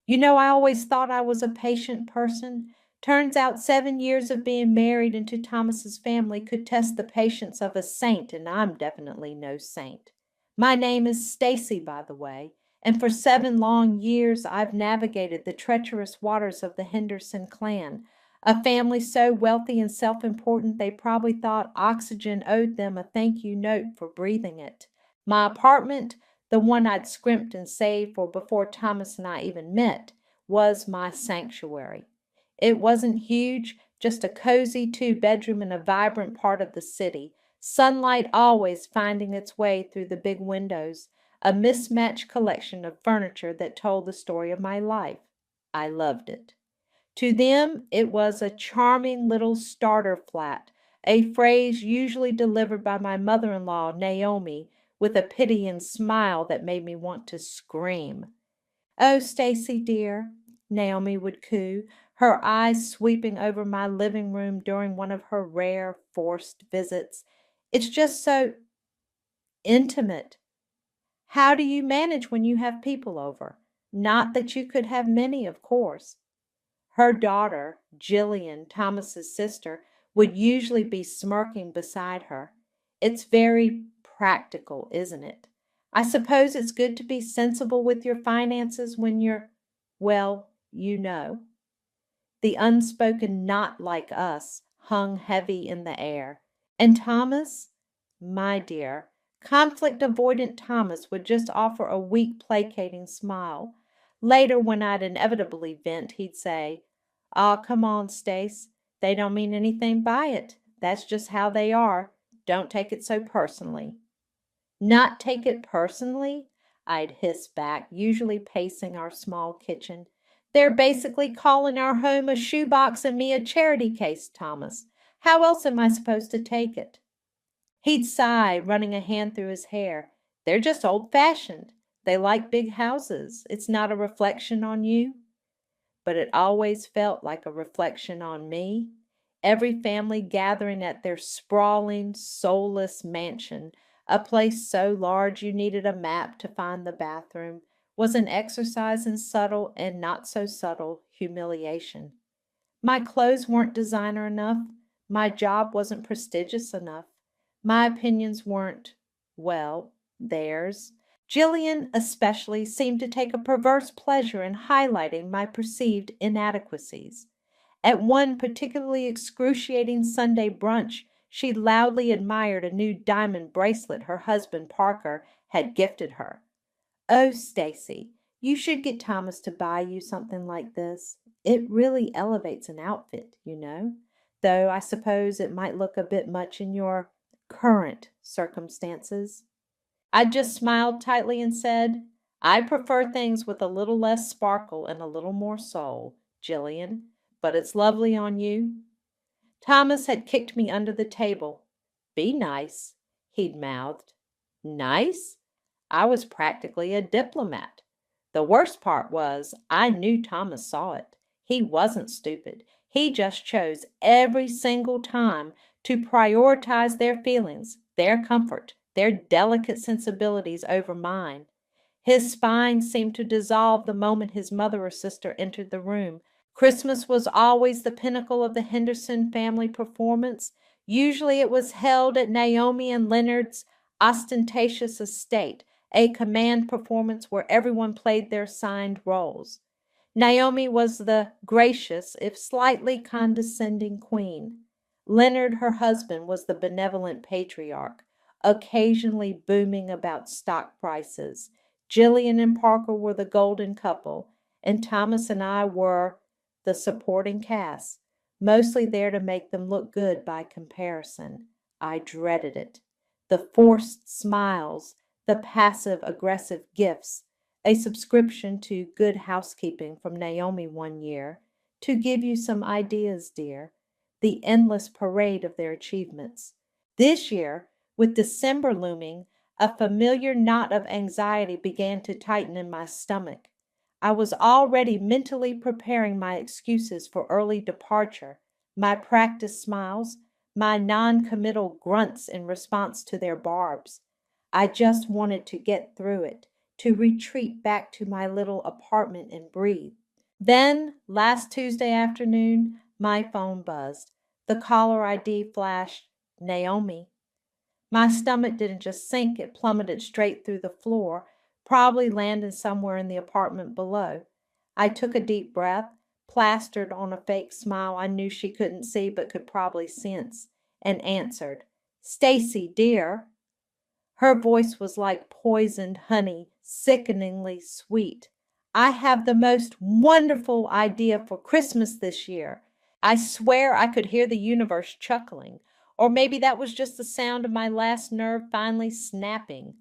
I always thought I was a patient person. Turns out 7 years of being married into Thomas's family could test the patience of a saint, and I'm definitely no saint. My name is Stacy, by the way, and for 7 long years I've navigated the treacherous waters of the Henderson clan, a family so wealthy and self-important they probably thought oxygen owed them a thank you note for breathing it. My apartment, the one I'd scrimped and saved for before Thomas and I even met, was my sanctuary. It wasn't huge, just a cozy 2 bedroom in a vibrant part of the city, sunlight always finding its way through the big windows, a mismatched collection of furniture that told the story of my life. I loved it. To them, it was a charming little starter flat, a phrase usually delivered by my mother in law, Naomi, with a pitying smile that made me want to scream. "Oh, Stacy, dear," Naomi would coo, her eyes sweeping over my living room during one of her rare forced visits. "It's just so intimate. How do you manage when you have people over? Not that you could have many, of course." Her daughter, Jillian, Thomas's sister, would usually be smirking beside her. "It's very practical, isn't it? I suppose it's good to be sensible with your finances when you're, well, you know." The unspoken "not like us" hung heavy in the air. And Thomas? My dear, conflict avoidant Thomas would just offer a weak, placating smile. Later, when I'd inevitably vent, he'd say, "Aw, come on, Stace. They don't mean anything by it. That's just how they are. Don't take it so personally." "Not take it personally?" I'd hiss back, usually pacing our small kitchen. "They're basically calling our home a shoebox and me a charity case, Thomas. How else am I supposed to take it?" He'd sigh, running a hand through his hair. "They're just old-fashioned. They like big houses. It's not a reflection on you." But it always felt like a reflection on me. Every family gathering at their sprawling, soulless mansion, a place so large you needed a map to find the bathroom, was an exercise in subtle and not so subtle humiliation. My clothes weren't designer enough. My job wasn't prestigious enough. My opinions weren't, well, theirs. Jillian, especially, seemed to take a perverse pleasure in highlighting my perceived inadequacies. At one particularly excruciating Sunday brunch, she loudly admired a new diamond bracelet her husband Parker had gifted her. "Oh, Stacy, you should get Thomas to buy you something like this. It really elevates an outfit, though I suppose it might look a bit much in your current circumstances." I just smiled tightly and said, "I prefer things with a little less sparkle and a little more soul, Jillian, but it's lovely on you." Thomas had kicked me under the table. "Be nice," he'd mouthed. Nice? I was practically a diplomat. The worst part was, I knew Thomas saw it. He wasn't stupid. He just chose every single time to prioritize their feelings, their comfort, their delicate sensibilities over mine. His spine seemed to dissolve the moment his mother or sister entered the room. Christmas was always the pinnacle of the Henderson family performance. Usually it was held at Naomi and Leonard's ostentatious estate, a command performance where everyone played their signed roles. Naomi was the gracious, if slightly condescending queen. Leonard, her husband, was the benevolent patriarch, occasionally booming about stock prices. Jillian and Parker were the golden couple, and Thomas and I were the supporting cast, mostly there to make them look good by comparison. I dreaded it. The forced smiles, the passive aggressive gifts, a subscription to Good Housekeeping from Naomi one year, to give you some ideas, dear, the endless parade of their achievements. This year, with December looming, a familiar knot of anxiety began to tighten in my stomach. I was already mentally preparing my excuses for early departure, my practiced smiles, my non-committal grunts in response to their barbs. I just wanted to get through it, to retreat back to my little apartment and breathe. Then, last Tuesday afternoon, my phone buzzed. The caller ID flashed, Naomi. My stomach didn't just sink, it plummeted straight through the floor, probably landing somewhere in the apartment below. I took a deep breath, plastered on a fake smile I knew she couldn't see but could probably sense, and answered, Stacy, dear. Her voice was like poisoned honey, sickeningly sweet. I have the most wonderful idea for Christmas this year. I swear I could hear the universe chuckling. Or maybe that was just the sound of my last nerve finally snapping.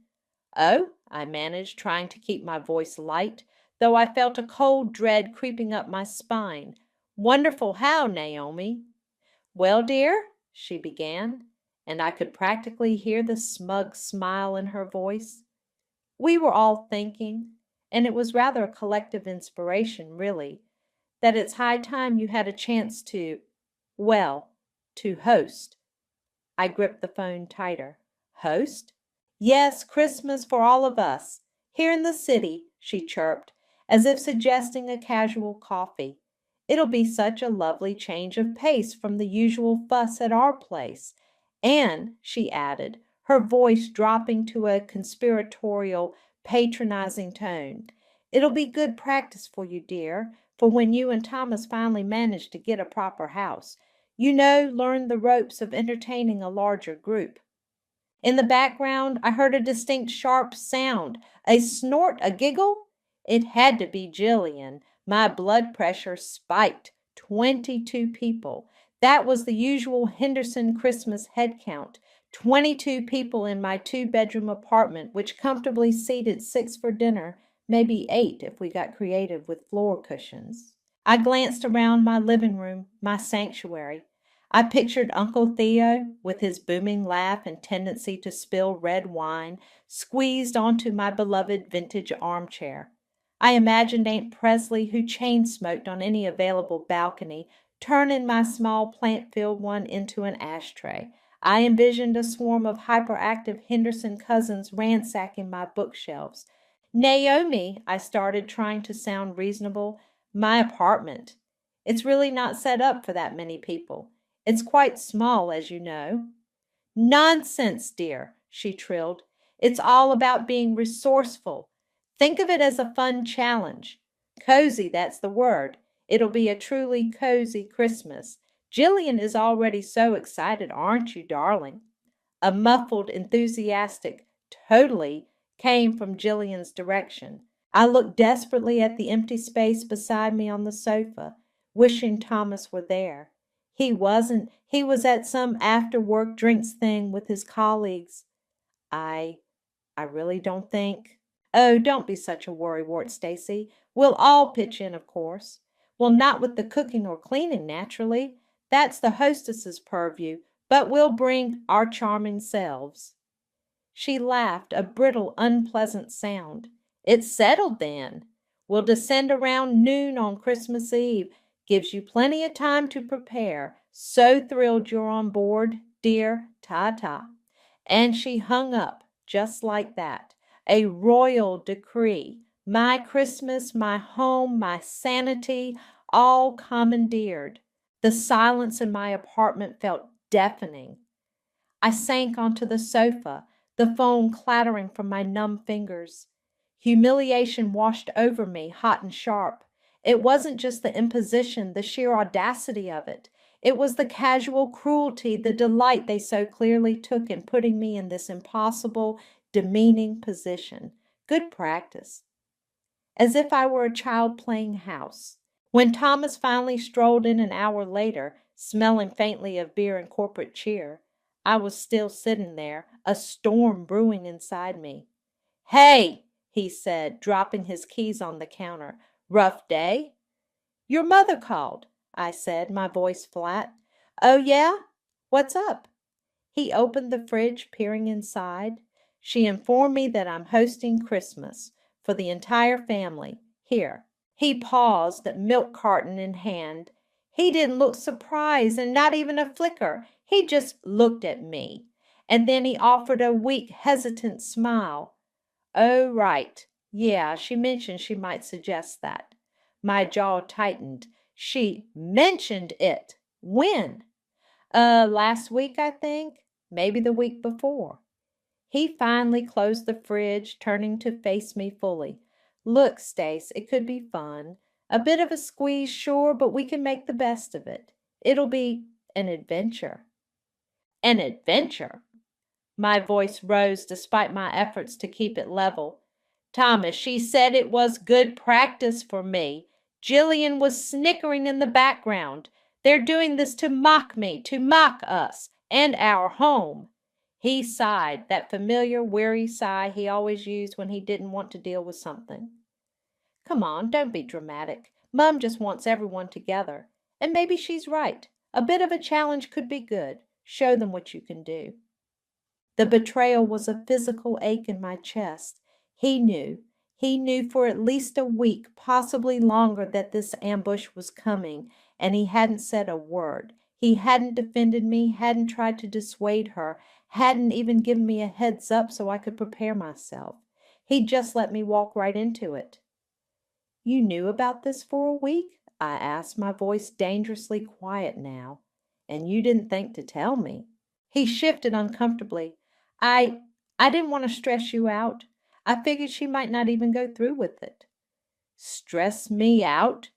Oh, I managed, trying to keep my voice light, though I felt a cold dread creeping up my spine. Wonderful how, Naomi? Well, dear, she began, and I could practically hear the smug smile in her voice. We were all thinking, and it was rather a collective inspiration, really, that it's high time you had a chance well, to host. I gripped the phone tighter. Host? Yes, Christmas for all of us. Here in the city, she chirped, as if suggesting a casual coffee. It'll be such a lovely change of pace from the usual fuss at our place. And, she added, her voice dropping to a conspiratorial, patronizing tone, it'll be good practice for you, dear, for when you and Thomas finally manage to get a proper house. Learn the ropes of entertaining a larger group. In the background, I heard a distinct sharp sound, a snort, a giggle. It had to be Jillian. My blood pressure spiked. 22 people. That was the usual Henderson Christmas head count. 22 people in my two-bedroom apartment, which comfortably seated 6 for dinner, maybe 8 if we got creative with floor cushions. I glanced around my living room, my sanctuary. I pictured Uncle Theo, with his booming laugh and tendency to spill red wine, squeezed onto my beloved vintage armchair. I imagined Aunt Presley, who chain-smoked on any available balcony, turning my small plant-filled one into an ashtray. I envisioned a swarm of hyperactive Henderson cousins ransacking my bookshelves. Naomi, I started, trying to sound reasonable, my apartment. It's really not set up for that many people. It's quite small, as you know. Nonsense, dear, she trilled. It's all about being resourceful. Think of it as a fun challenge. Cozy, that's the word. It'll be a truly cozy Christmas. Jillian is already so excited, aren't you, darling? A muffled, enthusiastic, totally came from Jillian's direction. I looked desperately at the empty space beside me on the sofa, wishing Thomas were there. He wasn't. He was at some after-work drinks thing with his colleagues. I really don't think. Oh, don't be such a worrywart, Stacy. We'll all pitch in, of course. Well, not with the cooking or cleaning, naturally. That's the hostess's purview, but we'll bring our charming selves. She laughed, a brittle, unpleasant sound. It's settled, then. We'll descend around noon on Christmas Eve. Gives you plenty of time to prepare. So thrilled you're on board, dear. Ta-ta. And she hung up, just like that. A royal decree. My Christmas, my home, my sanity, all commandeered. The silence in my apartment felt deafening. I sank onto the sofa, the phone clattering from my numb fingers. Humiliation washed over me, hot and sharp. It wasn't just the imposition, the sheer audacity of it. It was the casual cruelty, the delight they so clearly took in putting me in this impossible, demeaning position. Good practice. As if I were a child playing house. When Thomas finally strolled in an hour later, smelling faintly of beer and corporate cheer, I was still sitting there, a storm brewing inside me. Hey, he said, dropping his keys on the counter. Rough day? Your mother called, I said, my voice flat. Oh, yeah? What's up? He opened the fridge, peering inside. She informed me that I'm hosting Christmas for the entire family. Here. He paused, milk carton in hand. He didn't look surprised, and not even a flicker. He just looked at me. And then he offered a weak, hesitant smile. Oh, right. Yeah, she mentioned she might suggest that. My jaw tightened. She mentioned it. When? Last week, I think. Maybe the week before. He finally closed the fridge, turning to face me fully. Look, Stace, it could be fun. A bit of a squeeze, sure, but we can make the best of it. It'll be an adventure. An adventure? My voice rose despite my efforts to keep it level. Thomas, she said it was good practice for me. Jillian was snickering in the background. They're doing this to mock me, to mock us, and our home. He sighed, that familiar, weary sigh he always used when he didn't want to deal with something. Come on, don't be dramatic. Mum just wants everyone together. And maybe she's right. A bit of a challenge could be good. Show them what you can do. The betrayal was a physical ache in my chest. He knew. He knew for at least a week, possibly longer, that this ambush was coming, and he hadn't said a word. He hadn't defended me, hadn't tried to dissuade her, hadn't even given me a heads up so I could prepare myself. He'd just let me walk right into it. You knew about this for a week? I asked, my voice dangerously quiet now. And you didn't think to tell me? He shifted uncomfortably. I I didn't want to stress you out. I figured she might not even go through with it. Stress me out?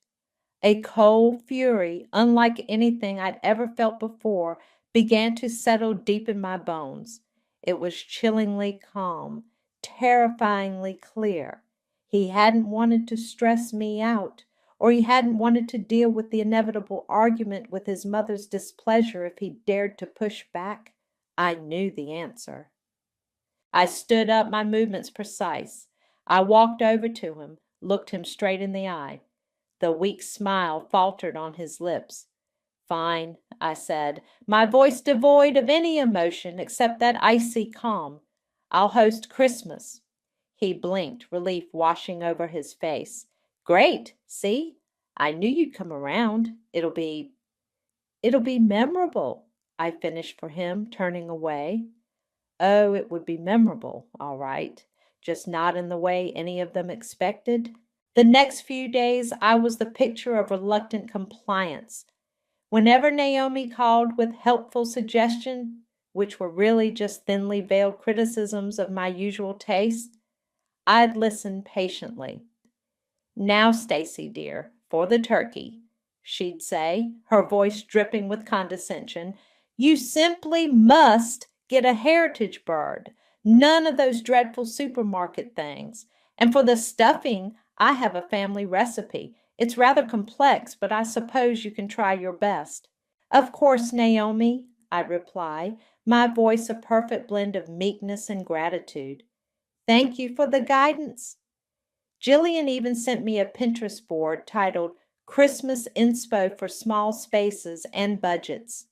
A cold fury, unlike anything I'd ever felt before, began to settle deep in my bones. It was chillingly calm, terrifyingly clear. He hadn't wanted to stress me out, or he hadn't wanted to deal with the inevitable argument with his mother's displeasure if he dared to push back. I knew the answer. I stood up, my movements precise. I walked over to him, looked him straight in the eye. The weak smile faltered on his lips. Fine, I said, my voice devoid of any emotion except that icy calm. I'll host Christmas. He blinked, relief washing over his face. Great, see? I knew you'd come around. It'll be memorable, I finished for him, turning away. Oh, it would be memorable, all right, just not in the way any of them expected. The next few days, I was the picture of reluctant compliance. Whenever Naomi called with helpful suggestions, which were really just thinly veiled criticisms of my usual taste, I'd listen patiently. Now, Stacy, dear, for the turkey, she'd say, her voice dripping with condescension. You simply must get a heritage bird, none of those dreadful supermarket things. And for the stuffing, I have a family recipe. It's rather complex, but I suppose you can try your best. Of course, Naomi, I reply, my voice a perfect blend of meekness and gratitude. Thank you for the guidance. Jillian even sent me a Pinterest board titled Christmas Inspo for Small Spaces and Budgets.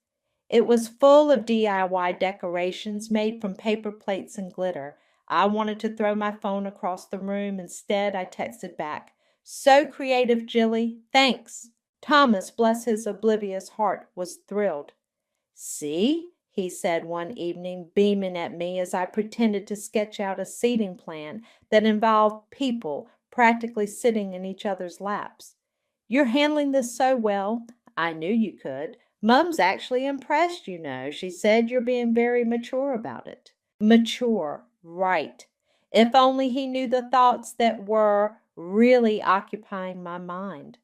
It was full of DIY decorations made from paper plates and glitter. I wanted to throw my phone across the room. Instead, I texted back, So creative, Jilly. Thanks. Thomas, bless his oblivious heart, was thrilled. See, he said one evening, beaming at me as I pretended to sketch out a seating plan that involved people practically sitting in each other's laps. You're handling this so well. I knew you could. Mum's actually impressed, you know. She said you're being very mature about it. Mature, right. If only he knew the thoughts that were really occupying my mind.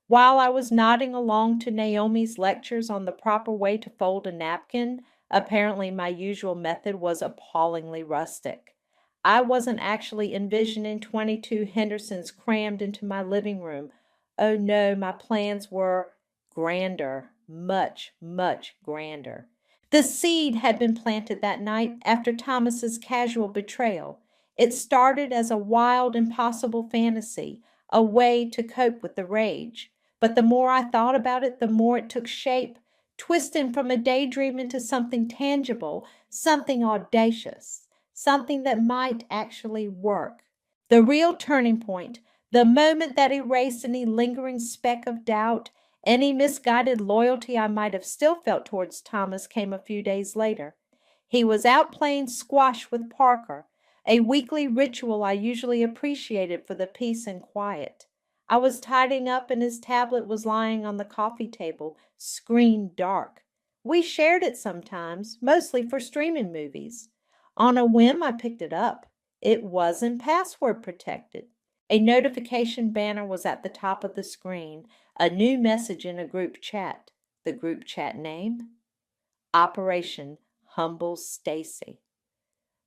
While I was nodding along to Naomi's lectures on the proper way to fold a napkin, apparently my usual method was appallingly rustic. I wasn't actually envisioning 22 Hendersons crammed into my living room. Oh no, my plans were grander, much, much grander. The seed had been planted that night after Thomas's casual betrayal. It started as a wild, impossible fantasy, a way to cope with the rage. But the more I thought about it, the more it took shape, twisting from a daydream into something tangible, something audacious, something that might actually work. The real turning point, the moment that erased any lingering speck of doubt, any misguided loyalty I might have still felt towards Thomas, came a few days later. He was out playing squash with Parker. a weekly ritual I usually appreciated for the peace and quiet. I was tidying up and his tablet was lying on the coffee table, screen dark. We shared it sometimes, mostly for streaming movies. On a whim, I picked it up. It wasn't password protected. A notification banner was at the top of the screen, a new message in a group chat. The group chat name? Operation Humble Stacy.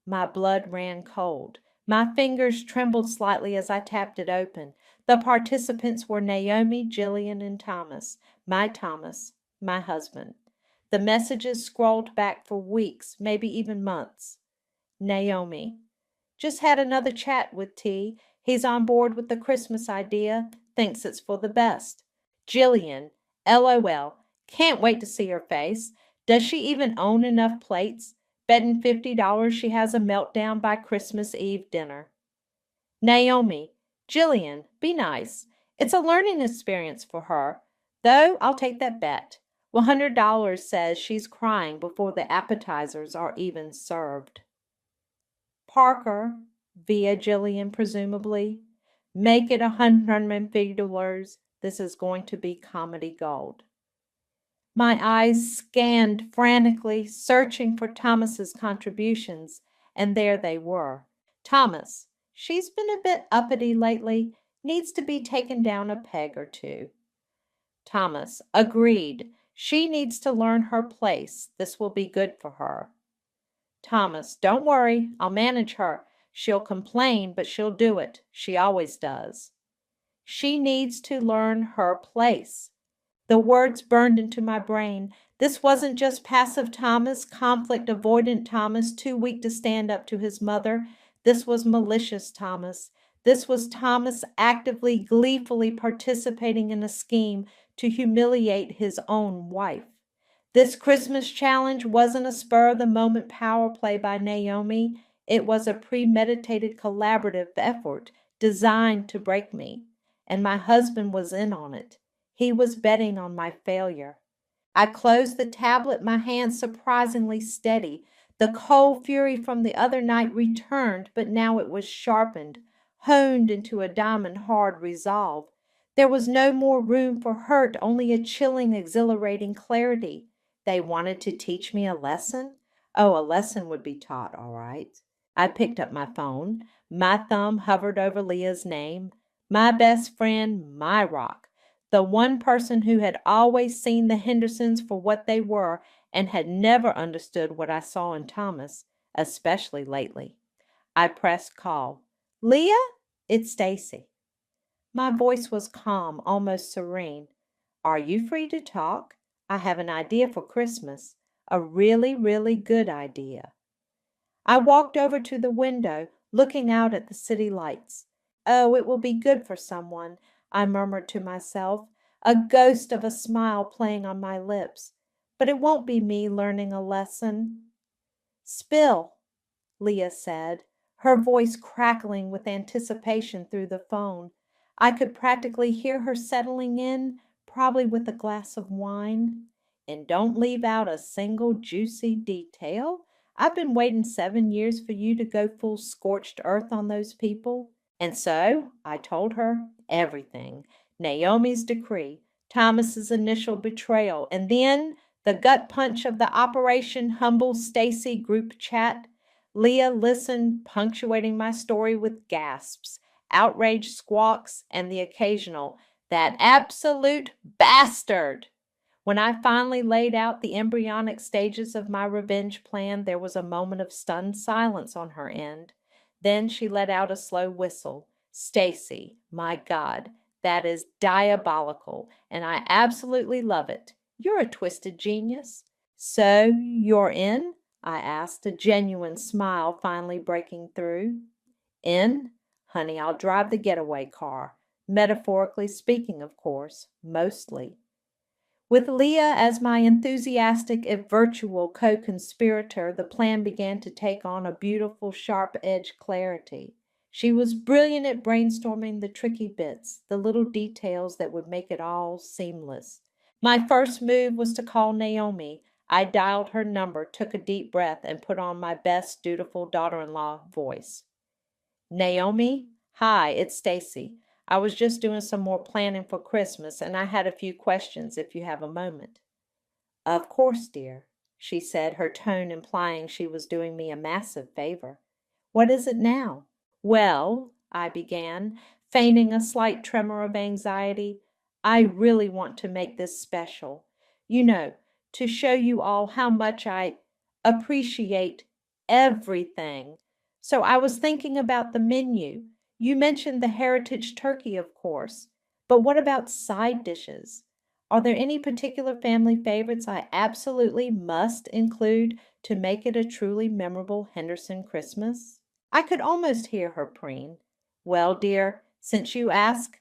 My blood ran cold. My fingers trembled slightly as I tapped it open. The participants were Naomi, Jillian, and Thomas, my husband. The messages scrolled back for weeks, maybe even months. Naomi. Just had another chat with T. He's on board with the Christmas idea, thinks it's for the best. Jillian. LOL. Can't wait to see her face. Does she even own enough plates? Betting $50 she has a meltdown by Christmas Eve dinner. Naomi. Jillian, be nice. It's a learning experience for her. Though I'll take that bet. $100 says she's crying before the appetizers are even served. Parker, via Jillian presumably. Make it $150. This is going to be comedy gold. My eyes scanned frantically, searching for Thomas's contributions, and there they were. Thomas, she's been a bit uppity lately, needs to be taken down a peg or two. Thomas, agreed. She needs to learn her place. This will be good for her. Thomas, don't worry, I'll manage her. She'll complain, but she'll do it. She always does. She needs to learn her place. The words burned into my brain. This wasn't just passive Thomas, conflict avoidant Thomas, too weak to stand up to his mother. This was malicious Thomas. This was Thomas actively, gleefully participating in a scheme to humiliate his own wife. This Christmas challenge wasn't a spur-of-the-moment power play by Naomi. It was a premeditated collaborative effort designed to break me, and my husband was in on it. He was betting on my failure. I closed the tablet, my hand surprisingly steady. The cold fury from the other night returned, but now it was sharpened, honed into a diamond-hard resolve. There was no more room for hurt, only a chilling, exhilarating clarity. They wanted to teach me a lesson? Oh, a lesson would be taught, all right. I picked up my phone. My thumb hovered over Leah's name. My best friend, my rock. The one person who had always seen the Hendersons for what they were and had never understood what I saw in Thomas, especially lately. I pressed call. Leah? It's Stacy. My voice was calm, almost serene. Are you free to talk? I have an idea for Christmas. A really, really good idea. I walked over to the window, looking out at the city lights. Oh, it will be good for someone, I murmured to myself, a ghost of a smile playing on my lips. But it won't be me learning a lesson. Spill, Leah said, her voice crackling with anticipation through the phone. I could practically hear her settling in, probably with a glass of wine. And don't leave out a single juicy detail. I've been waiting 7 years for you to go full scorched earth on those people. And so I told her everything. Naomi's decree, Thomas's initial betrayal, and then the gut punch of the Operation Humble Stacy group chat. Leah listened, punctuating my story with gasps, outraged squawks, and the occasional, "That absolute bastard!" When I finally laid out the embryonic stages of my revenge plan, there was a moment of stunned silence on her end. Then she let out a slow whistle. Stacy, my God, that is diabolical, and I absolutely love it. You're a twisted genius. So you're in? I asked, a genuine smile finally breaking through. In? Honey, I'll drive the getaway car. Metaphorically speaking, of course, mostly. With Leah as my enthusiastic if virtual co-conspirator, the plan began to take on a beautiful sharp-edged clarity. She was brilliant at brainstorming the tricky bits, the little details that would make it all seamless. My first move was to call Naomi. I dialed her number, took a deep breath, and put on my best dutiful daughter-in-law voice. Naomi, hi, it's Stacy. I was just doing some more planning for Christmas, and I had a few questions if you have a moment. Of course, dear, she said, her tone implying she was doing me a massive favor. What is it now? Well, I began, feigning a slight tremor of anxiety, I really want to make this special. You know, to show you all how much I appreciate everything. So I was thinking about the menu. You mentioned the heritage turkey, of course, but what about side dishes? Are there any particular family favorites I absolutely must include to make it a truly memorable Henderson Christmas? I could almost hear her preen. Well, dear, since you ask,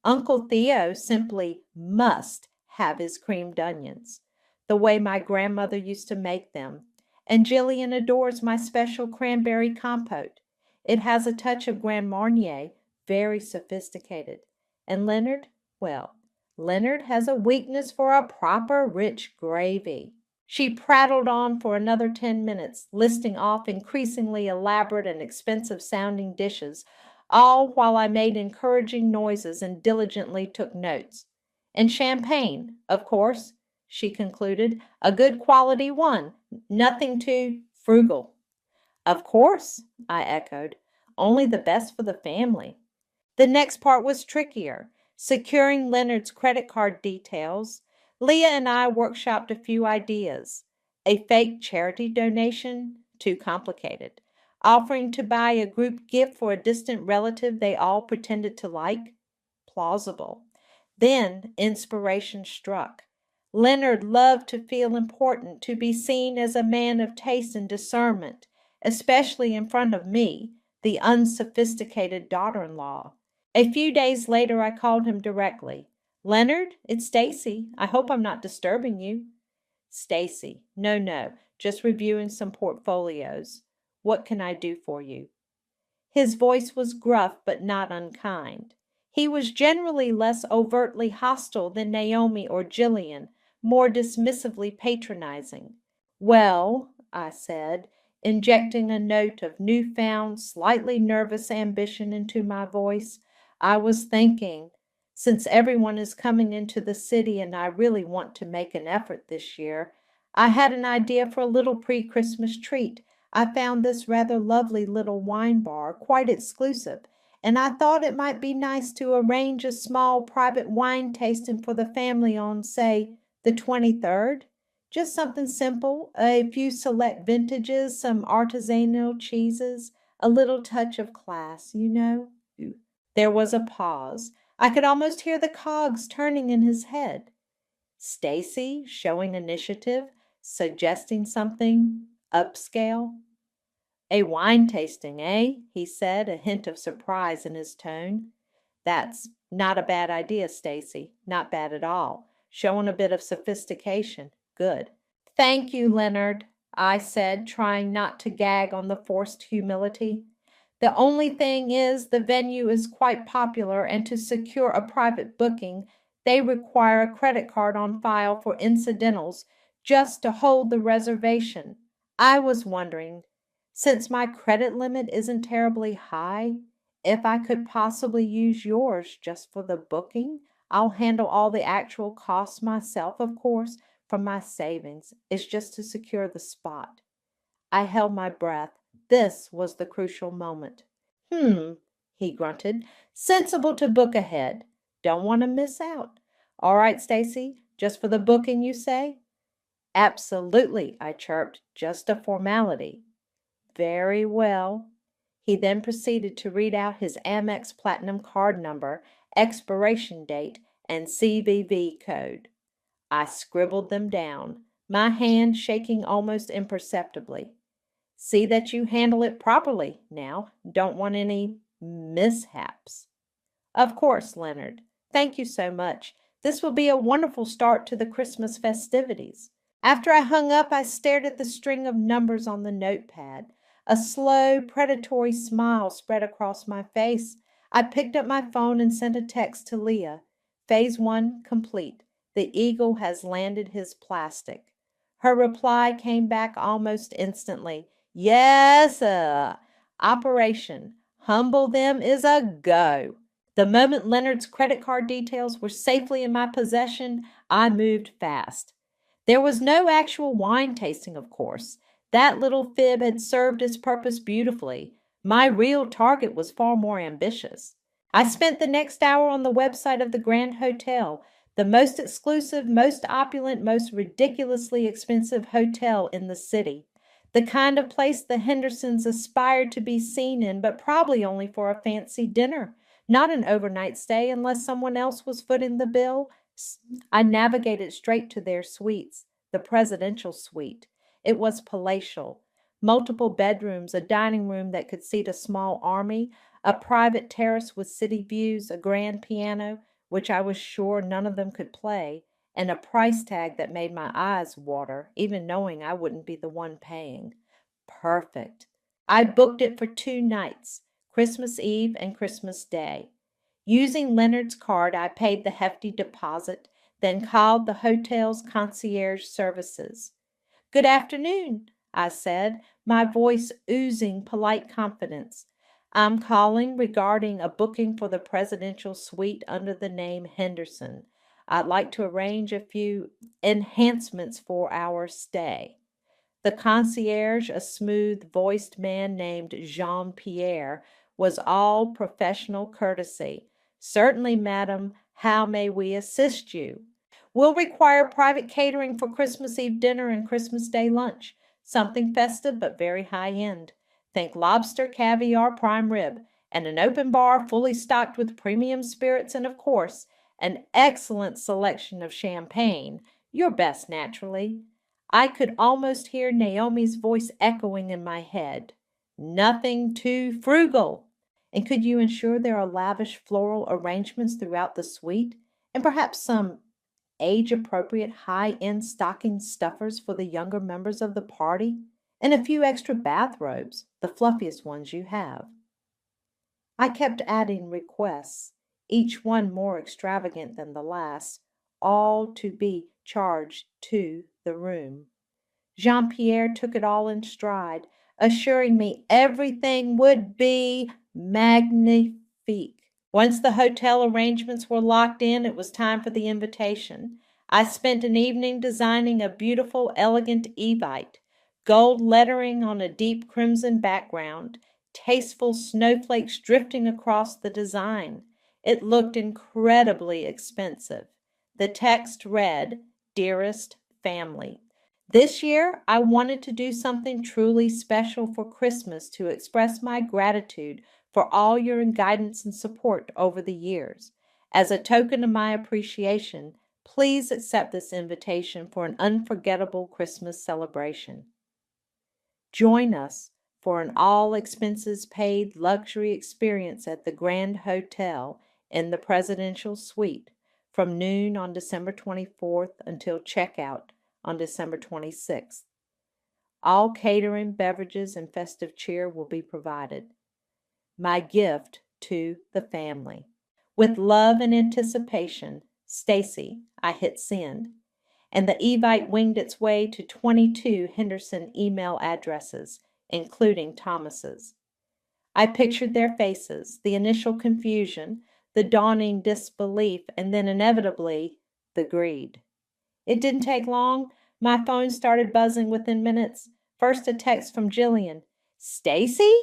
Uncle Theo simply must have his creamed onions, the way my grandmother used to make them, and Jillian adores my special cranberry compote. It has a touch of Grand Marnier, very sophisticated. And Leonard, well, Leonard has a weakness for a proper rich gravy. She prattled on for another 10 minutes, listing off increasingly elaborate and expensive sounding dishes, all while I made encouraging noises and diligently took notes. And champagne, of course, she concluded, a good quality one, nothing too frugal. Of course, I echoed, only the best for the family. The next part was trickier, securing Leonard's credit card details. Leah and I workshopped a few ideas. A fake charity donation? Too complicated. Offering to buy a group gift for a distant relative they all pretended to like? Plausible. Then inspiration struck. Leonard loved to feel important, to be seen as a man of taste and discernment, especially in front of me, the unsophisticated daughter-in-law. A few days later I called him directly. Leonard, it's Stacy. I hope I'm not disturbing you. Stacy, no, just reviewing some portfolios. What can I do for you? His voice was gruff but not unkind. He was generally less overtly hostile than Naomi or Jillian, more dismissively patronizing. Well, I said, injecting a note of newfound, slightly nervous ambition into my voice, I was thinking, since everyone is coming into the city and I really want to make an effort this year, I had an idea for a little pre-Christmas treat. I found this rather lovely little wine bar, quite exclusive, and I thought it might be nice to arrange a small private wine tasting for the family on, say, the 23rd. Just something simple, a few select vintages, some artisanal cheeses, a little touch of class, you know. There was a pause. I could almost hear the cogs turning in his head. Stacy, showing initiative, suggesting something upscale. A wine tasting, eh? He said, a hint of surprise in his tone. That's not a bad idea, Stacy. Not bad at all. Showing a bit of sophistication. Good. Thank you, Leonard, I said, trying not to gag on the forced humility. The only thing is the venue is quite popular, and to secure a private booking, they require a credit card on file for incidentals just to hold the reservation. I was wondering, since my credit limit isn't terribly high, if I could possibly use yours just for the booking. I'll handle all the actual costs myself, of course, from my savings. It's just to secure the spot. I held my breath. This was the crucial moment. He grunted. Sensible to book ahead. Don't want to miss out. All right, Stacy, just for the booking, you say? Absolutely, I chirped. Just a formality. Very well. He then proceeded to read out his Amex Platinum card number, expiration date, and CVV code. I scribbled them down, my hand shaking almost imperceptibly. See that you handle it properly now. Don't want any mishaps. Of course, Leonard. Thank you so much. This will be a wonderful start to the Christmas festivities. After I hung up, I stared at the string of numbers on the notepad. A slow, predatory smile spread across my face. I picked up my phone and sent a text to Leah. Phase 1 complete. The eagle has landed his plastic. Her reply came back almost instantly. Yes, Operation Humble them is a go. The moment Leonard's credit card details were safely in my possession, I moved fast. There was no actual wine tasting, of course. That little fib had served its purpose beautifully. My real target was far more ambitious. I spent the next hour on the website of the Grand Hotel, the most exclusive, most opulent, most ridiculously expensive hotel in the city. The kind of place the Hendersons aspired to be seen in, but probably only for a fancy dinner, not an overnight stay unless someone else was footing the bill. I navigated straight to their suites, the presidential suite. It was palatial. Multiple bedrooms, a dining room that could seat a small army, a private terrace with city views, a grand piano, which I was sure none of them could play, and a price tag that made my eyes water, even knowing I wouldn't be the one paying. Perfect. I booked it for 2 nights, Christmas Eve and Christmas Day. Using Leonard's card, I paid the hefty deposit, then called the hotel's concierge services. "Good afternoon," I said, my voice oozing polite confidence. "I'm calling regarding a booking for the presidential suite under the name Henderson. I'd like to arrange a few enhancements for our stay." The concierge, a smooth-voiced man named Jean-Pierre, was all professional courtesy. "Certainly, madam. How may we assist you?" "We'll require private catering for Christmas Eve dinner and Christmas Day lunch. Something festive but very high-end. Think lobster, caviar, prime rib, and an open bar fully stocked with premium spirits and, of course, an excellent selection of champagne. Your best, naturally." I could almost hear Naomi's voice echoing in my head. "Nothing too frugal." "And could you ensure there are lavish floral arrangements throughout the suite, and perhaps some age-appropriate high-end stocking stuffers for the younger members of the party, and a few extra bathrobes, the fluffiest ones you have?" I kept adding requests, each one more extravagant than the last, all to be charged to the room. Jean-Pierre took it all in stride, assuring me everything would be magnifique. Once the hotel arrangements were locked in, it was time for the invitation. I spent an evening designing a beautiful, elegant Evite, gold lettering on a deep crimson background, tasteful snowflakes drifting across the design. It looked incredibly expensive. The text read, "Dearest Family." This year, I wanted to do something truly special for Christmas to express my gratitude for all your guidance and support over the years. As a token of my appreciation, please accept this invitation for an unforgettable Christmas celebration. Join us for an all-expenses-paid luxury experience at the Grand Hotel in the Presidential Suite from noon on December 24th until checkout on December 26th. All catering, beverages, and festive cheer will be provided. My gift to the family. With love and anticipation, Stacy. I hit send, and the Evite winged its way to 22 Henderson email addresses, including Thomas's. I pictured their faces, the initial confusion, the dawning disbelief, and then inevitably the greed. It didn't take long. My phone started buzzing within minutes. First a text from Jillian. "Stacy?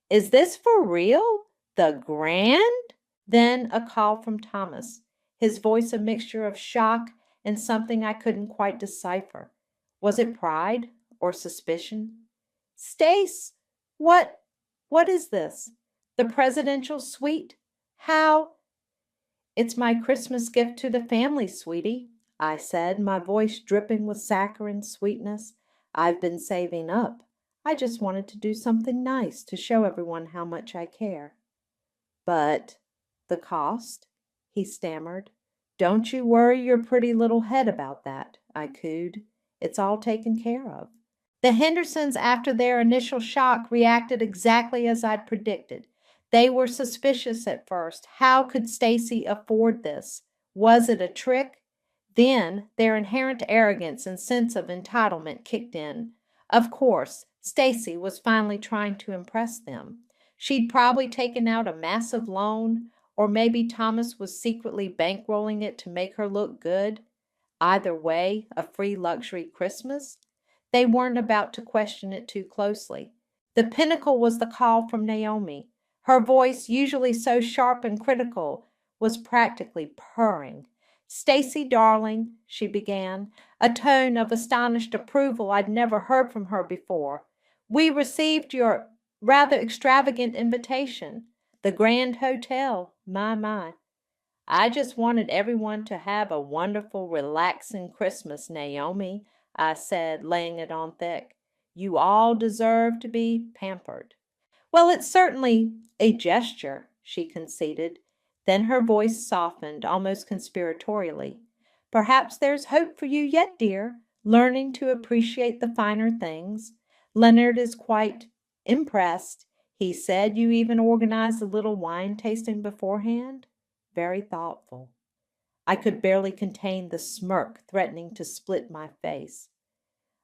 Is this for real? The Grand?" Then a call from Thomas, his voice a mixture of shock and something I couldn't quite decipher. Was it pride or suspicion? "Stace, what is this? The presidential suite? How?" "It's my Christmas gift to the family, sweetie," I said, my voice dripping with saccharine sweetness. "I've been saving up. I just wanted to do something nice to show everyone how much I care." "But the cost?" he stammered. "Don't you worry your pretty little head about that," I cooed. "It's all taken care of." The Hendersons, after their initial shock, reacted exactly as I'd predicted. They were suspicious at first. How could Stacy afford this? Was it a trick? Then their inherent arrogance and sense of entitlement kicked in. Of course, Stacy was finally trying to impress them. She'd probably taken out a massive loan, or maybe Thomas was secretly bankrolling it to make her look good. Either way, a free luxury Christmas. They weren't about to question it too closely. The pinnacle was the call from Naomi. Her voice, usually so sharp and critical, was practically purring. "Stacy, darling," she began, a tone of astonished approval I'd never heard from her before. "We received your rather extravagant invitation. The Grand Hotel, my. I just wanted everyone to have a wonderful, relaxing Christmas, Naomi," I said, laying it on thick. "You all deserve to be pampered." "Well, it's certainly a gesture," she conceded. Then her voice softened, almost conspiratorially. "Perhaps there's hope for you yet, dear, learning to appreciate the finer things. Leonard is quite impressed. He said you even organized a little wine tasting beforehand. Very thoughtful." I could barely contain the smirk threatening to split my face.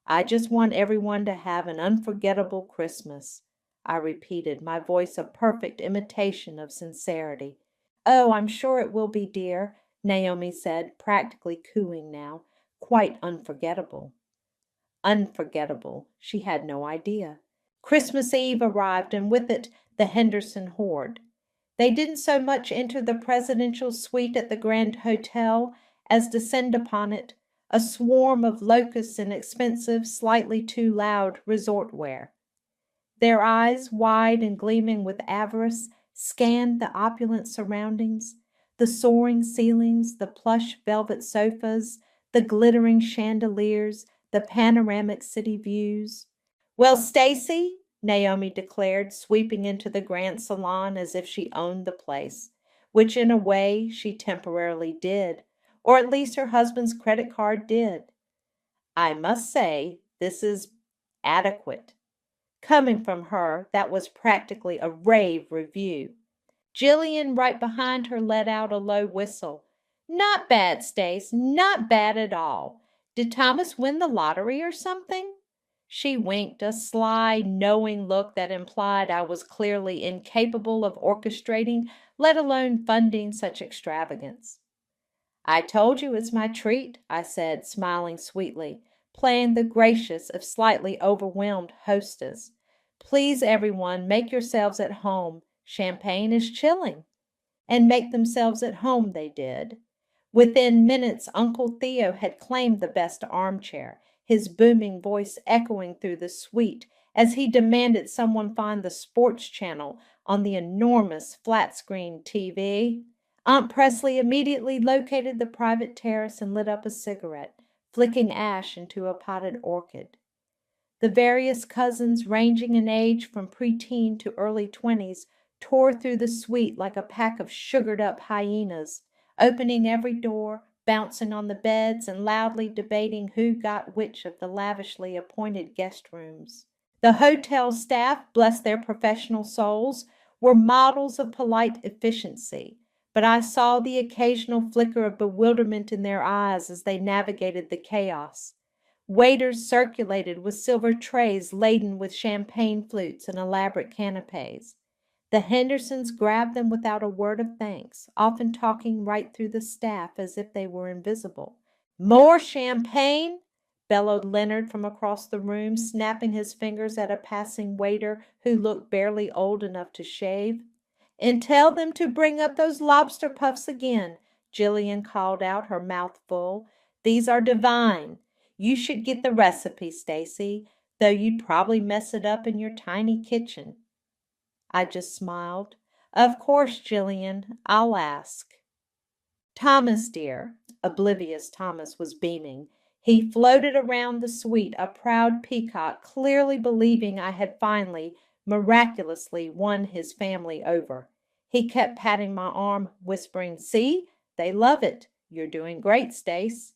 "I just want everyone to have an unforgettable Christmas," I repeated, my voice a perfect imitation of sincerity. "Oh, I'm sure it will be, dear," Naomi said, practically cooing now. "Quite unforgettable." Unforgettable. She had no idea. Christmas Eve arrived, and with it the Henderson horde. They didn't so much enter the presidential suite at the Grand Hotel as descend upon it, a swarm of locusts in expensive, slightly too loud resort wear. Their eyes, wide and gleaming with avarice, scanned the opulent surroundings, the soaring ceilings, the plush velvet sofas, the glittering chandeliers, the panoramic city views. "Well, Stacy," Naomi declared, sweeping into the grand salon as if she owned the place, which in a way she temporarily did, or at least her husband's credit card did. "I must say this is adequate." Coming from her, that was practically a rave review. Jillian, right behind her, let out a low whistle. "Not bad, Stace, not bad at all. Did Thomas win the lottery or something?" She winked, a sly, knowing look that implied I was clearly incapable of orchestrating, let alone funding such extravagance. "I told you it's my treat," I said, smiling sweetly, playing the gracious if slightly overwhelmed hostess. "Please, everyone, make yourselves at home. Champagne is chilling." And make themselves at home they did. Within minutes Uncle Theo had claimed the best armchair, his booming voice echoing through the suite as he demanded someone find the sports channel on the enormous flat-screen TV. Aunt Presley immediately located the private terrace and lit up a cigarette, flicking ash into a potted orchid. The various cousins, ranging in age from preteen to early 20s, tore through the suite like a pack of sugared-up hyenas, opening every door, bouncing on the beds, and loudly debating who got which of the lavishly appointed guest rooms. The hotel staff, bless their professional souls, were models of polite efficiency, but I saw the occasional flicker of bewilderment in their eyes as they navigated the chaos. Waiters circulated with silver trays laden with champagne flutes and elaborate canapes. The Hendersons grabbed them without a word of thanks, often talking right through the staff as if they were invisible. "More champagne?" bellowed Leonard from across the room, snapping his fingers at a passing waiter who looked barely old enough to shave. "And tell them to bring up those lobster puffs again," Jillian called out, her mouth full. "These are divine. You should get the recipe, Stacy, though you'd probably mess it up in your tiny kitchen." I just smiled. "Of course, Jillian, I'll ask." "Thomas, dear," oblivious Thomas was beaming. He floated around the suite, a proud peacock, clearly believing I had finally, miraculously, won his family over. He kept patting my arm, whispering, "See, they love it. You're doing great, Stace."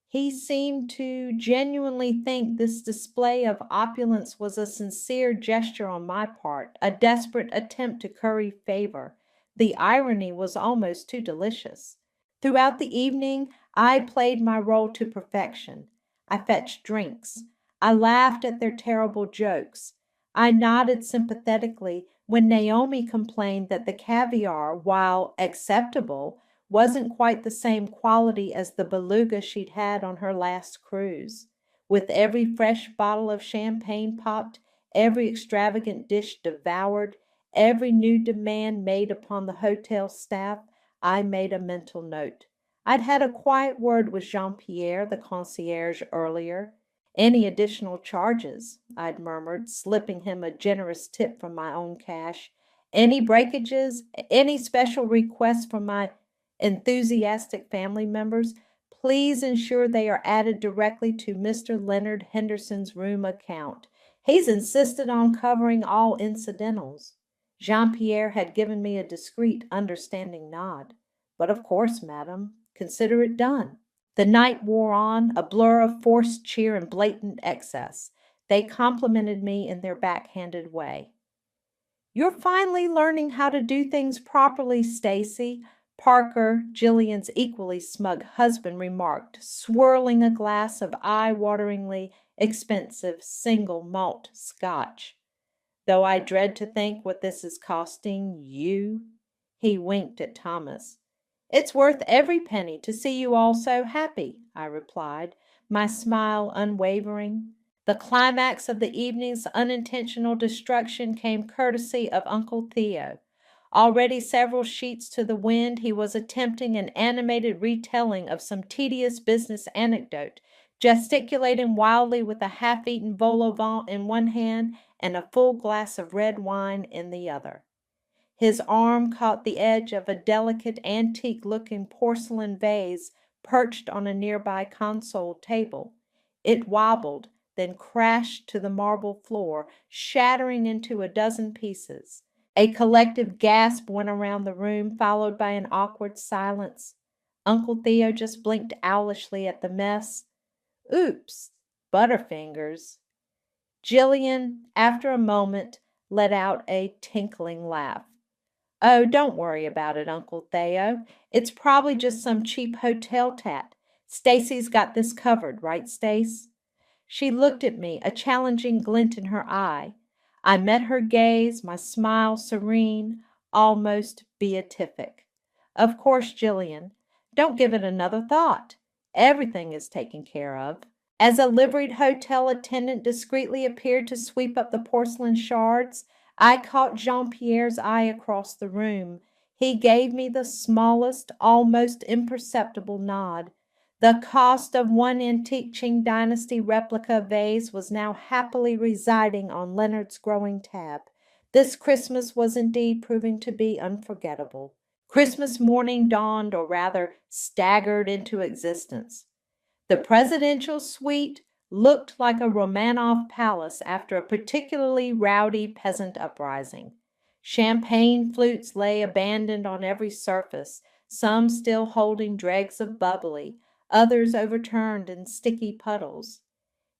He seemed to genuinely think this display of opulence was a sincere gesture on my part, a desperate attempt to curry favor. The irony was almost too delicious. Throughout the evening, I played my role to perfection. I fetched drinks. I laughed at their terrible jokes. I nodded sympathetically when Naomi complained that the caviar, while acceptable, wasn't quite the same quality as the beluga she'd had on her last cruise. With every fresh bottle of champagne popped, every extravagant dish devoured, every new demand made upon the hotel staff, I made a mental note. I'd had a quiet word with Jean Pierre, the concierge, earlier. Any additional charges? I'd murmured, slipping him a generous tip from my own cash. Any breakages? Any special requests from my enthusiastic family members? Please ensure they are added directly to Mr. Leonard Henderson's room account. He's insisted on covering all incidentals. Jean Pierre had given me a discreet, understanding nod. But of course, madam, consider it done. The night wore on, a blur of forced cheer and blatant excess. They complimented me in their backhanded way. "You're finally learning how to do things properly, Stacy," Parker, Jillian's equally smug husband, remarked, swirling a glass of eye-wateringly expensive single malt Scotch. "Though I dread to think what this is costing you." He winked at Thomas. "It's worth every penny to see you all so happy," I replied, my smile unwavering. The climax of the evening's unintentional destruction came courtesy of Uncle Theo. Already several sheets to the wind, he was attempting an animated retelling of some tedious business anecdote, gesticulating wildly with a half-eaten vol au vent in one hand and a full glass of red wine in the other. His arm caught the edge of a delicate, antique-looking porcelain vase perched on a nearby console table. It wobbled, then crashed to the marble floor, shattering into a dozen pieces. A collective gasp went around the room, followed by an awkward silence. Uncle Theo just blinked owlishly at the mess. "Oops, Butterfingers." Jillian, after a moment, let out a tinkling laugh. "Oh, don't worry about it, Uncle Theo. It's probably just some cheap hotel tat. Stacy's got this covered, right, Stace?" She looked at me, a challenging glint in her eye. I met her gaze, my smile serene, almost beatific. "Of course, Jillian. Don't give it another thought. Everything is taken care of." As a liveried hotel attendant discreetly appeared to sweep up the porcelain shards, I caught Jean Pierre's eye across the room. He gave me the smallest, almost imperceptible nod. The cost of one antique Qing Dynasty replica vase was now happily residing on Leonard's growing tab. This Christmas was indeed proving to be unforgettable. Christmas morning dawned, or rather staggered into existence. The presidential suite looked like a Romanov palace after a particularly rowdy peasant uprising. Champagne flutes lay abandoned on every surface, some still holding dregs of bubbly, others overturned in sticky puddles.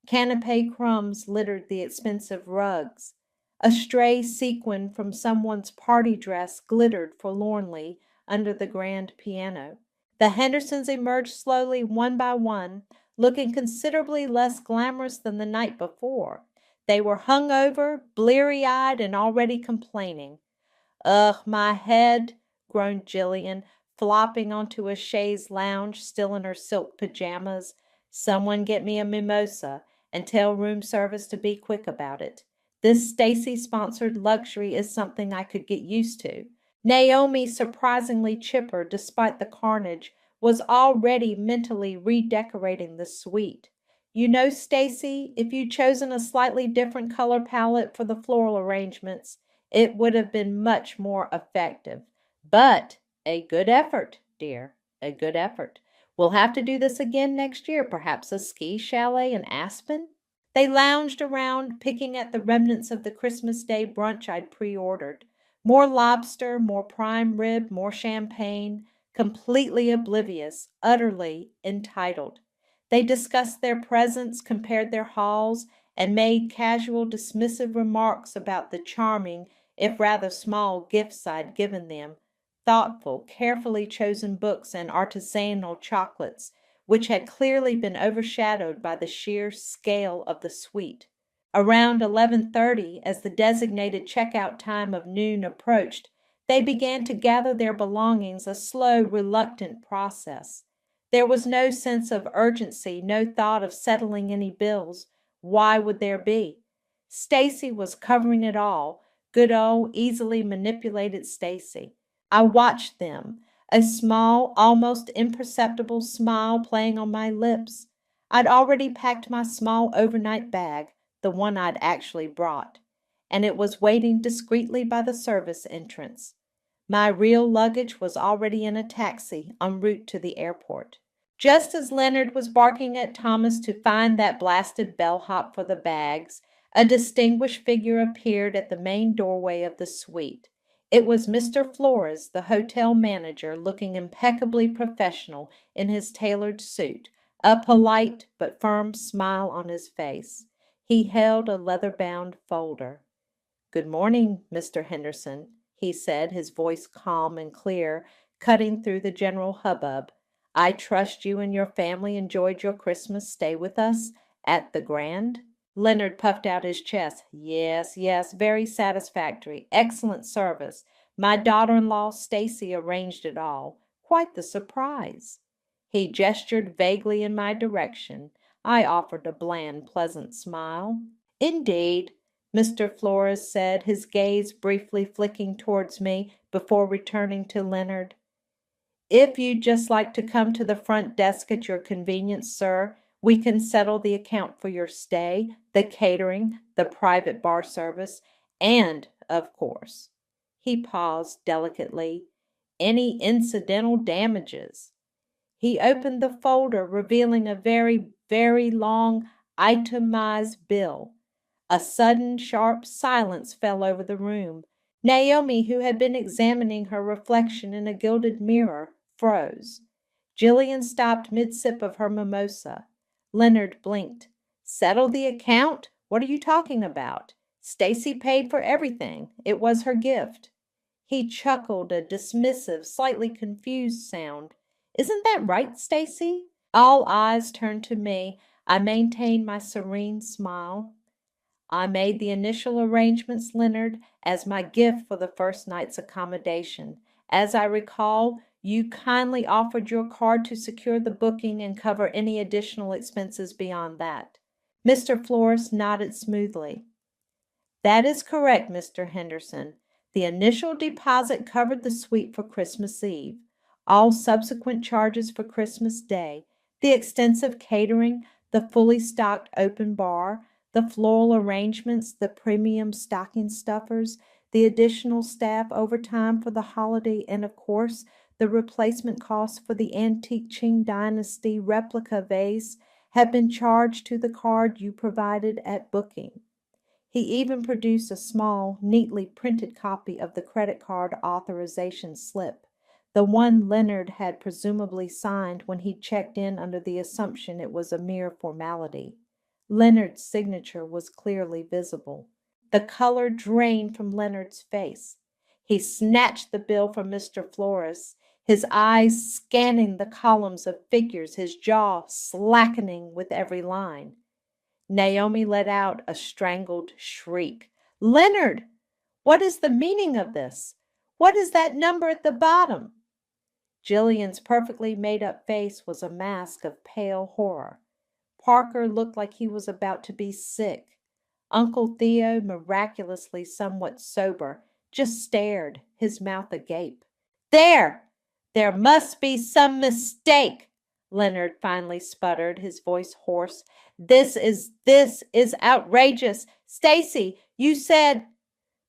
Canapé crumbs littered the expensive rugs. A stray sequin from someone's party dress glittered forlornly under the grand piano. The Hendersons emerged slowly one by one, looking considerably less glamorous than the night before. They were hungover, bleary-eyed, and already complaining. "Ugh, my head," groaned Jillian, flopping onto a chaise lounge, still in her silk pajamas. "Someone get me a mimosa, and tell room service to be quick about it. This Stacy-sponsored luxury is something I could get used to." Naomi, surprisingly chipper despite the carnage, was already mentally redecorating the suite. "You know, Stacy, if you'd chosen a slightly different color palette for the floral arrangements, it would have been much more effective. But a good effort, dear, a good effort. We'll have to do this again next year, perhaps a ski chalet in Aspen." They lounged around, picking at the remnants of the Christmas Day brunch I'd pre-ordered. More lobster, more prime rib, more champagne, completely oblivious, utterly entitled. They discussed their presents, compared their hauls, and made casual dismissive remarks about the charming, if rather small, gifts I'd given them, thoughtful, carefully chosen books and artisanal chocolates, which had clearly been overshadowed by the sheer scale of the suite. Around 11:30, as the designated checkout time of noon approached, they began to gather their belongings, a slow, reluctant process. There was no sense of urgency, no thought of settling any bills. Why would there be? Stacy was covering it all, good old, easily manipulated Stacy. I watched them, a small, almost imperceptible smile playing on my lips. I'd already packed my small overnight bag, the one I'd actually brought, and it was waiting discreetly by the service entrance. My real luggage was already in a taxi en route to the airport. Just as Leonard was barking at Thomas to find that blasted bellhop for the bags, a distinguished figure appeared at the main doorway of the suite. It was Mr. Flores, the hotel manager, looking impeccably professional in his tailored suit, a polite but firm smile on his face. He held a leather-bound folder. "Good morning, Mr. Henderson," he said, his voice calm and clear, cutting through the general hubbub. "I trust you and your family enjoyed your Christmas stay with us at the Grand?" Leonard puffed out his chest. "Yes, yes, very satisfactory. Excellent service. My daughter-in-law, Stacy, arranged it all. Quite the surprise." He gestured vaguely in my direction. I offered a bland, pleasant smile. "Indeed," Mr. Flores said, his gaze briefly flicking towards me before returning to Leonard. "If you'd just like to come to the front desk at your convenience, sir, we can settle the account for your stay, the catering, the private bar service, and, of course," he paused delicately, "any incidental damages." He opened the folder, revealing a very, very long itemized bill. A sudden, sharp silence fell over the room. Naomi, who had been examining her reflection in a gilded mirror, froze. Jillian stopped mid-sip of her mimosa. Leonard blinked. "Settle the account? What are you talking about? Stacy paid for everything. It was her gift." He chuckled, a dismissive, slightly confused sound. "Isn't that right, Stacy?" All eyes turned to me. I maintained my serene smile. "I made the initial arrangements, Leonard, as my gift for the first night's accommodation. As I recall, you kindly offered your card to secure the booking and cover any additional expenses beyond that." Mr. Flores nodded smoothly. "That is correct, Mr. Henderson. The initial deposit covered the suite for Christmas Eve, all subsequent charges for Christmas Day, the extensive catering, the fully stocked open bar, the floral arrangements, the premium stocking stuffers, the additional staff overtime for the holiday, and, of course, the replacement costs for the antique Qing Dynasty replica vase have been charged to the card you provided at booking." He even produced a small, neatly printed copy of the credit card authorization slip, the one Leonard had presumably signed when he checked in under the assumption it was a mere formality. Leonard's signature was clearly visible. The color drained from Leonard's face. He snatched the bill from Mr. Flores, his eyes scanning the columns of figures, his jaw slackening with every line. Naomi let out a strangled shriek. "Leonard, what is the meaning of this? What is that number at the bottom?" Jillian's perfectly made-up face was a mask of pale horror. Parker looked like he was about to be sick. Uncle Theo, miraculously somewhat sober, just stared, his mouth agape. There must be some mistake," Leonard finally sputtered, his voice hoarse. This is outrageous. Stacy, you said—"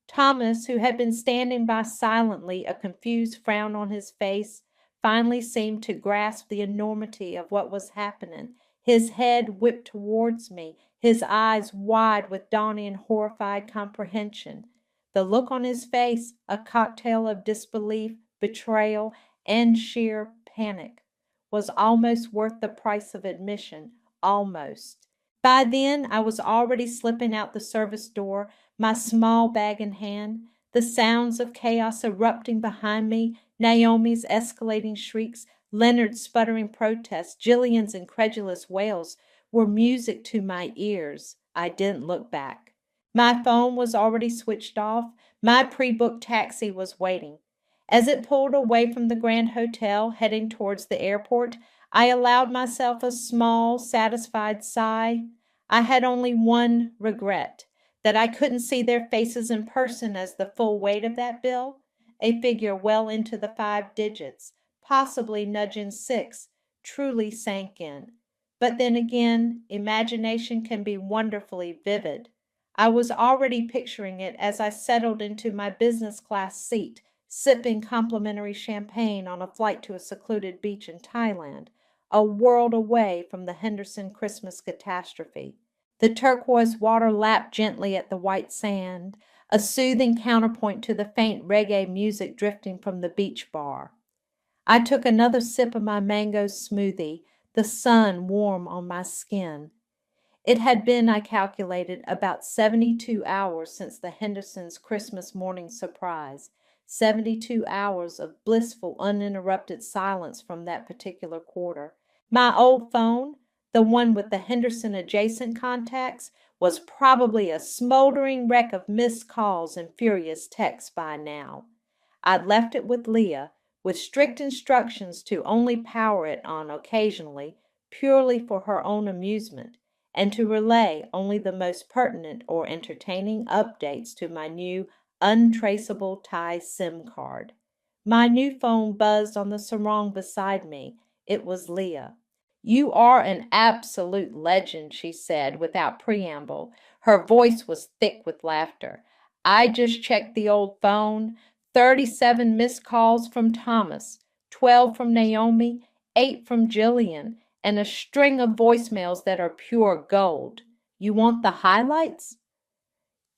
Thomas, who had been standing by silently, a confused frown on his face, finally seemed to grasp the enormity of what was happening. His head whipped towards me, his eyes wide with dawning horrified comprehension. The look on his face, a cocktail of disbelief, betrayal, and sheer panic, was almost worth the price of admission. Almost. By then, I was already slipping out the service door, my small bag in hand, the sounds of chaos erupting behind me, Naomi's escalating shrieks, Leonard's sputtering protests, Jillian's incredulous wails, were music to my ears. I didn't look back. My phone was already switched off. My pre-booked taxi was waiting. As it pulled away from the Grand Hotel, heading towards the airport, I allowed myself a small, satisfied sigh. I had only one regret, that I couldn't see their faces in person as the full weight of that bill, a figure well into the 5 digits, possibly nudging 6, truly sank in. But then again, imagination can be wonderfully vivid. I was already picturing it as I settled into my business class seat, sipping complimentary champagne on a flight to a secluded beach in Thailand, a world away from the Henderson Christmas catastrophe. The turquoise water lapped gently at the white sand, a soothing counterpoint to the faint reggae music drifting from the beach bar. I took another sip of my mango smoothie, the sun warm on my skin. It had been, I calculated, about 72 hours since the Hendersons' Christmas morning surprise. 72 hours of blissful, uninterrupted silence from that particular quarter. My old phone, the one with the Henderson adjacent contacts, was probably a smoldering wreck of missed calls and furious texts by now. I'd left it with Leah, with strict instructions to only power it on occasionally, purely for her own amusement, and to relay only the most pertinent or entertaining updates to my new untraceable Thai SIM card. My new phone buzzed on the sarong beside me. It was Leah. "You are an absolute legend," she said without preamble. Her voice was thick with laughter. "I just checked the old phone. 37 missed calls from Thomas, 12 from Naomi, 8 from Jillian, and a string of voicemails that are pure gold. You want the highlights?"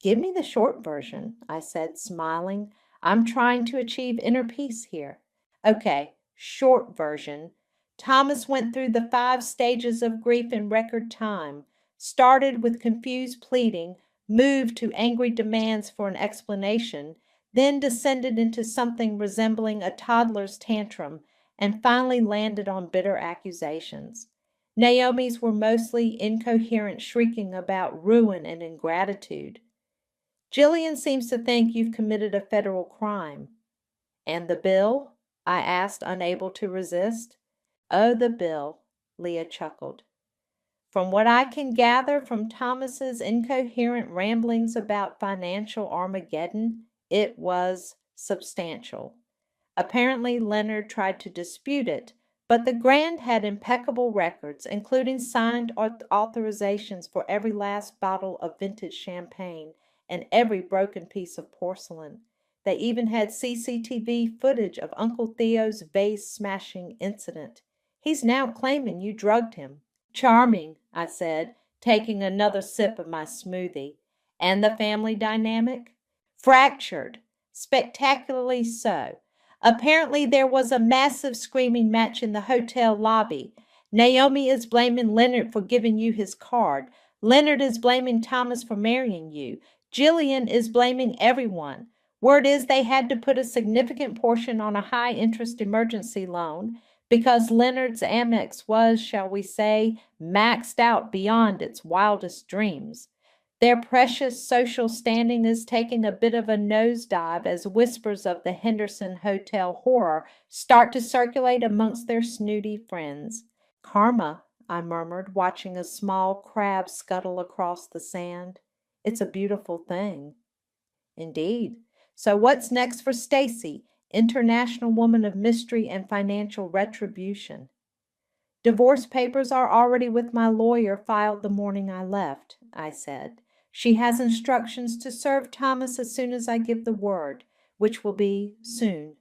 "Give me the short version," I said, smiling. "I'm trying to achieve inner peace here." "Okay, short version. Thomas went through the 5 stages of grief in record time, started with confused pleading, moved to angry demands for an explanation, then descended into something resembling a toddler's tantrum, and finally landed on bitter accusations. Naomi's were mostly incoherent shrieking about ruin and ingratitude. Jillian seems to think you've committed a federal crime." "And the bill?" I asked, unable to resist. "Oh, the bill," Leah chuckled. "From what I can gather from Thomas's incoherent ramblings about financial Armageddon, it was substantial. Apparently Leonard tried to dispute it, but the Grand had impeccable records, including signed authorizations for every last bottle of vintage champagne and every broken piece of porcelain. They even had CCTV footage of Uncle Theo's vase-smashing incident. He's now claiming you drugged him." "Charming," I said, taking another sip of my smoothie. "And the family dynamic?" "Fractured. Spectacularly so. Apparently there was a massive screaming match in the hotel lobby. Naomi is blaming Leonard for giving you his card. Leonard is blaming Thomas for marrying you. Jillian is blaming everyone. Word is they had to put a significant portion on a high-interest emergency loan because Leonard's Amex was, shall we say, maxed out beyond its wildest dreams. Their precious social standing is taking a bit of a nosedive as whispers of the Henderson Hotel horror start to circulate amongst their snooty friends. "Karma," I murmured, watching a small crab scuttle across the sand. "It's a beautiful thing." "Indeed. So what's next for Stacy, international woman of mystery and financial retribution?" "Divorce papers are already with my lawyer, filed the morning I left," I said. "She has instructions to serve Thomas as soon as I give the word, which will be soon."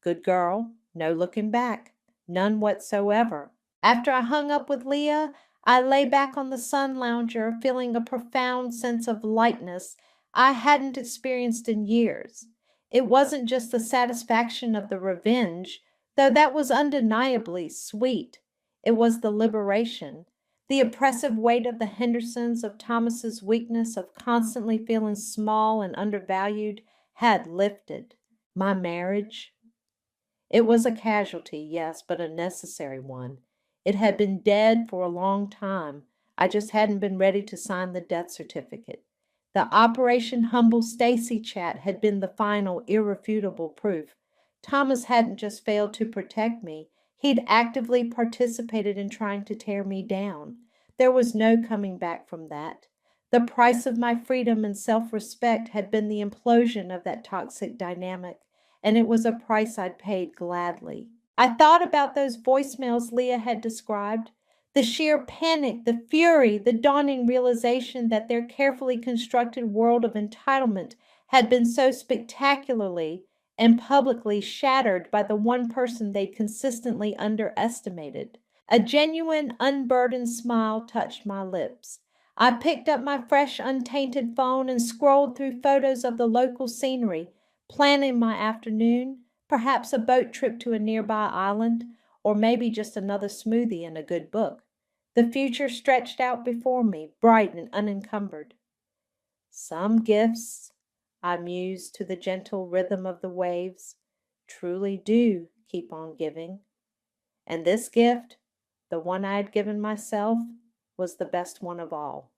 "Good girl. No looking back. None whatsoever." After I hung up with Leah, I lay back on the sun lounger, feeling a profound sense of lightness I hadn't experienced in years. It wasn't just the satisfaction of the revenge, though that was undeniably sweet. It was the liberation. The oppressive weight of the Hendersons, of Thomas's weakness, of constantly feeling small and undervalued, had lifted. My marriage? It was a casualty, yes, but a necessary one. It had been dead for a long time. I just hadn't been ready to sign the death certificate. The Operation Humble Stacy chat had been the final, irrefutable proof. Thomas hadn't just failed to protect me, he'd actively participated in trying to tear me down. There was no coming back from that. The price of my freedom and self-respect had been the implosion of that toxic dynamic, and it was a price I'd paid gladly. I thought about those voicemails Leah had described. The sheer panic, the fury, the dawning realization that their carefully constructed world of entitlement had been so spectacularly and publicly shattered by the one person they'd consistently underestimated. A genuine, unburdened smile touched my lips. I picked up my fresh, untainted phone and scrolled through photos of the local scenery, planning my afternoon, perhaps a boat trip to a nearby island, or maybe just another smoothie and a good book. The future stretched out before me, bright and unencumbered. Some gifts, I mused to the gentle rhythm of the waves, truly do keep on giving. And this gift, the one I had given myself, was the best one of all.